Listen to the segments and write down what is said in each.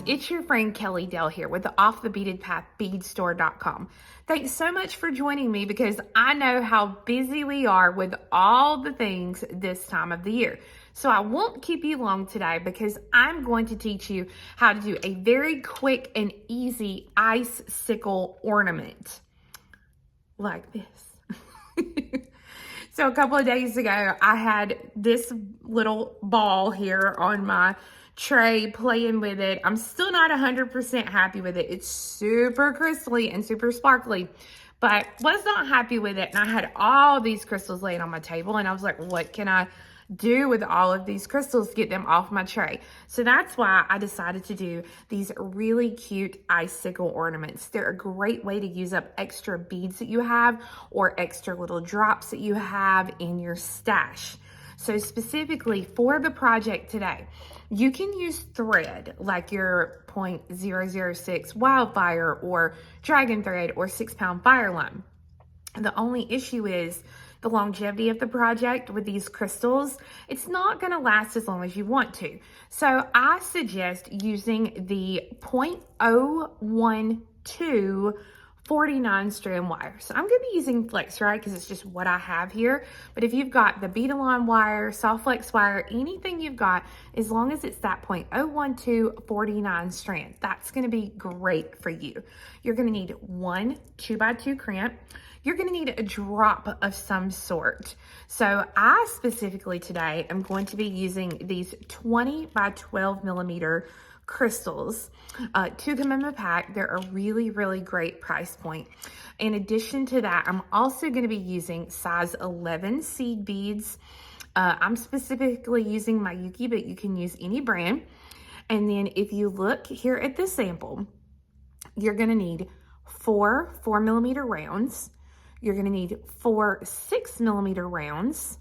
guys, it's your friend Kelly Dell here with the Off the Beaded Path beadstore.com. Thanks so much for joining me because I know how busy we are with all the things this time of the year. So I won't keep you long today because I'm going to teach you how to do a very quick and easy icicle ornament like this. So a couple of days ago, I had this little ball here on my tray playing with it. I'm still not 100% happy with it. It's super crystally and super sparkly, but was not happy with it. And I had all these crystals laying on my table and I was like, what can I do with all of these crystals to get them off my tray? So that's why I decided to do these really cute icicle ornaments. They're a great way to use up extra beads that you have or extra little drops that you have in your stash. So specifically for the project today, you can use thread like your 0.006 wildfire or dragon thread or 6-pound fire line. The only issue is the longevity of the project with these crystals. It's not going to last as long as you want to. So I suggest using the 0.012 49 strand wire. So I'm going to be using flex wire because it's just what I have here. But if you've got the bead align wire, soft flex wire, anything you've got, as long as it's that 0.012 49 strand, that's going to be great for you. You're going to need one 2x2 crimp. You're going to need a drop of some sort. So I specifically today am going to be using these 20 by 12 millimeter crystals to come in the pack. They're a really, really great price point. In addition to that, I'm also going to be using size 11 seed beads. I'm specifically using my Yuki, but you can use any brand. And then if you look here at the sample, you're going to need 4 4mm rounds. You're going to need 4 6mm rounds,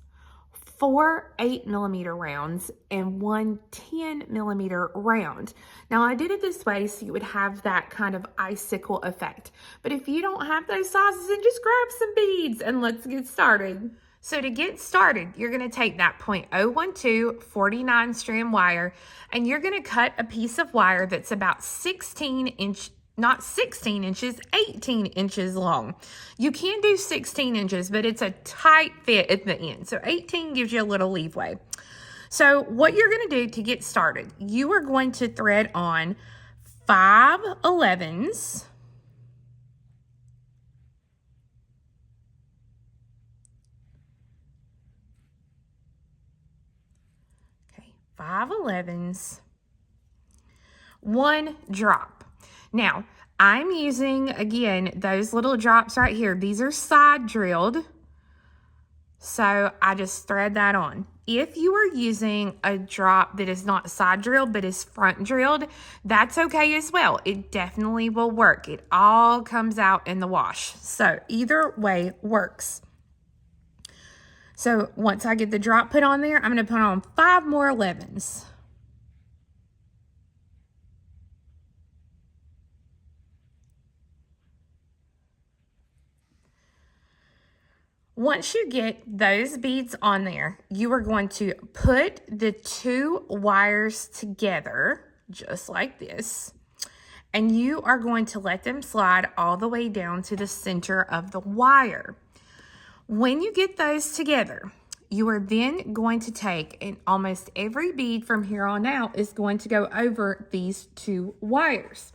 4 8mm rounds, and 1 10mm round. Now I did it this way so you would have that kind of icicle effect. But if you don't have those sizes, then just grab some beads and let's get started. So to get started, you're going to take that 0.012 49 strand wire and you're going to cut a piece of wire that's about 18 inches long. You can do 16 inches, but it's a tight fit at the end. So 18 gives you a little leeway. So what you're going to do to get started, you are going to thread on 5 11s. Okay, 5 11s, 1 drop. Now, I'm using, again, those little drops right here. These are side drilled. So I just thread that on. If you are using a drop that is not side drilled, but is front drilled, that's okay as well. It definitely will work. It all comes out in the wash. So either way works. So once I get the drop put on there, I'm going to put on 5 more 11s. Once you get those beads on there, you are going to put the 2 wires together, just like this, and you are going to let them slide all the way down to the center of the wire. When you get those together, you are then going to take, and almost every bead from here on out is going to go over these 2 wires.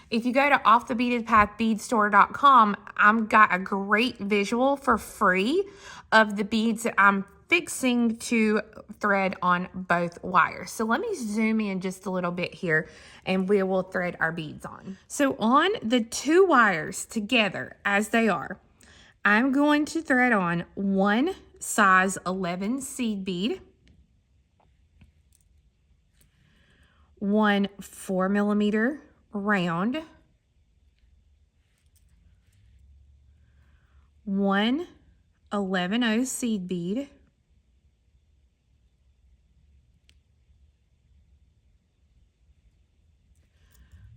If you go to offthebeadedpath I've got a great visual for free of the beads that I'm fixing to thread on both wires. So let me zoom in just a little bit here and we will thread our beads on. So on the 2 wires together as they are, I'm going to thread on 1 size 11 seed bead, 1 4mm round, 1 11/0 seed bead,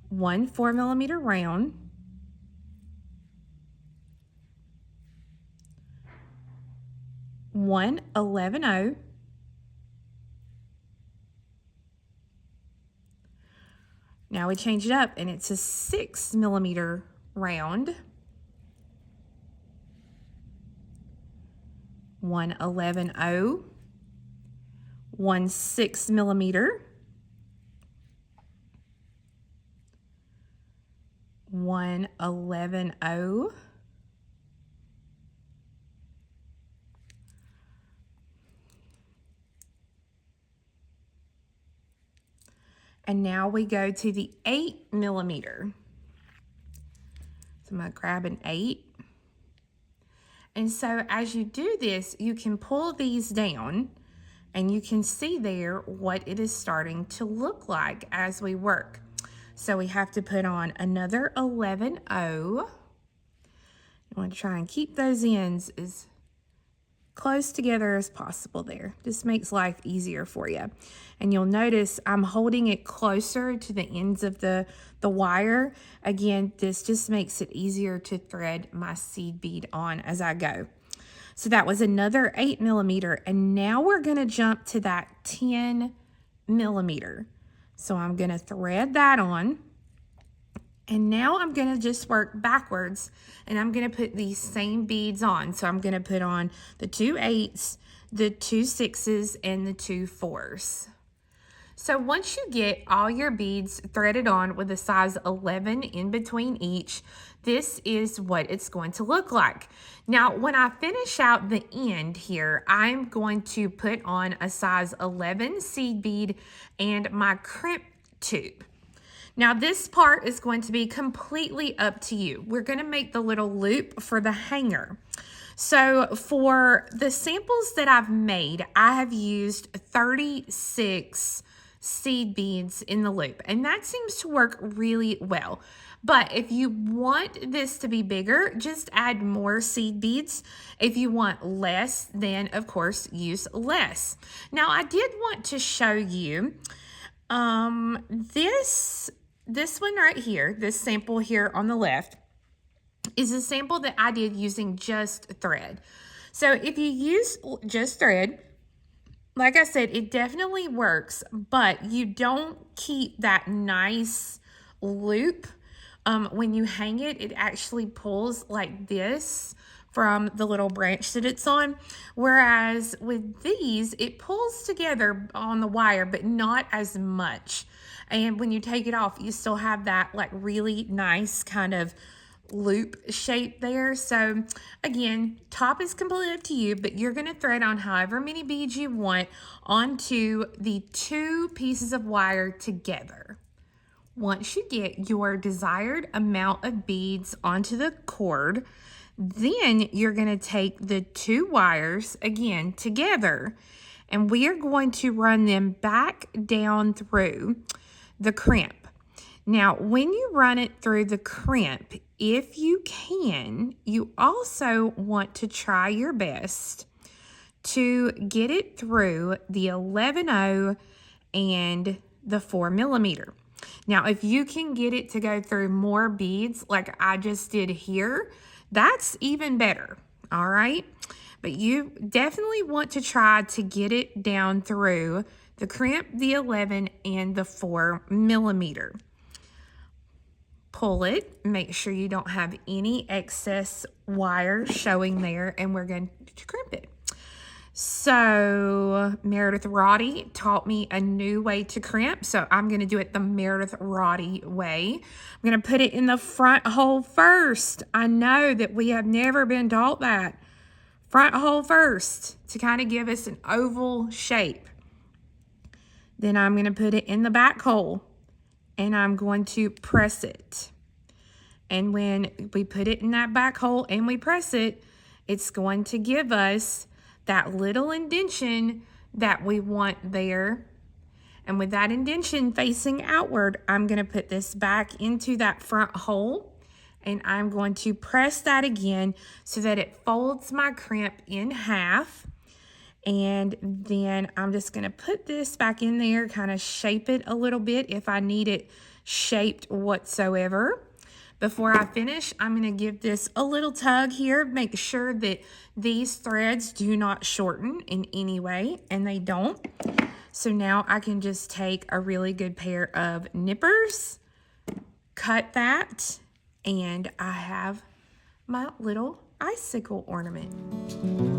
1 4mm round, 1 11/0, Now we change it up and it's a 6mm round. 111.0, 1 6mm, 111.0, and now we go to the 8mm. So I'm going to grab an 8. And so as you do this, you can pull these down and you can see there what it is starting to look like as we work. So we have to put on another 11.0. You want to try and keep those ends as close together as possible there. This makes life easier for you. And you'll notice I'm holding it closer to the ends of the wire. Again, this just makes it easier to thread my seed bead on as I go. So that was another 8mm, and now we're going to jump to that 10mm. So I'm going to thread that on. And now I'm going to just work backwards, and I'm going to put these same beads on. So I'm going to put on the 2 8s, the 2 6s, and the 2 4s. So once you get all your beads threaded on with a size 11 in between each, this is what it's going to look like. Now, when I finish out the end here, I'm going to put on a size 11 seed bead and my crimp tube. Now this part is going to be completely up to you. We're going to make the little loop for the hanger. So for the samples that I've made, I have used 36 seed beads in the loop, and that seems to work really well. But if you want this to be bigger, just add more seed beads. If you want less, then of course use less. Now I did want to show you this one right here, this sample here on the left, is a sample that I did using just thread. So if you use just thread, like I said, it definitely works, but you don't keep that nice loop. When you hang it, it actually pulls like this from the little branch that it's on. Whereas with these, it pulls together on the wire, but not as much. And when you take it off, you still have that like really nice kind of loop shape there. So again, top is completely up to you, but you're going to thread on however many beads you want onto the 2 pieces of wire together. Once you get your desired amount of beads onto the cord, then you're going to take the 2 wires again together, and we are going to run them back down through the crimp. Now, when you run it through the crimp, if you can, you also want to try your best to get it through the 11.0 and the 4mm. Now, if you can get it to go through more beads like I just did here, that's even better, all right? But you definitely want to try to get it down through the crimp, the 11, and the 4mm. Pull it, make sure you don't have any excess wire showing there, and we're going to crimp it. So Meredith Roddy taught me a new way to crimp, so I'm going to do it the Meredith Roddy way. I'm going to put it in the front hole first. I know that we have never been taught that. Front hole first to kind of give us an oval shape. Then I'm going to put it in the back hole, and I'm going to press it. And when we put it in that back hole and we press it, it's going to give us that little indentation that we want there. And with that indentation facing outward, I'm going to put this back into that front hole, and I'm going to press that again so that it folds my crimp in half. And then I'm just going to put this back in there, kind of shape it a little bit if I need it shaped whatsoever. Before I finish, I'm going to give this a little tug here. Make sure that these threads do not shorten in any way, and they don't. So now I can just take a really good pair of nippers cut that, and I have my little icicle ornament.